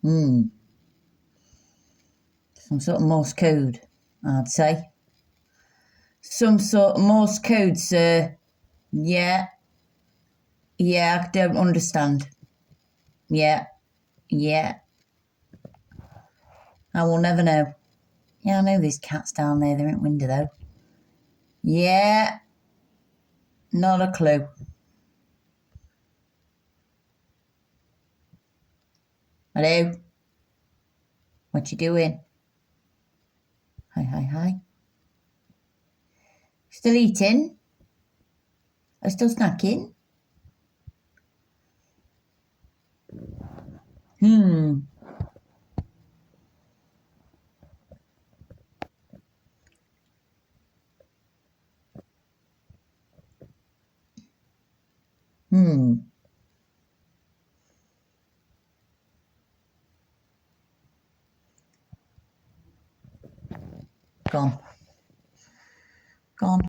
Some sort of Morse code, I'd say. Some sort of Morse code, sir. Yeah. Yeah, I don't understand. Yeah. Yeah. I will never know. Yeah, I know there's cats down there. They're in the window, though. Yeah. Not a clue. Hello? What you doing? Hi, hi, hi. Still eating? Are you still snacking? Hmm. Gone. Gone.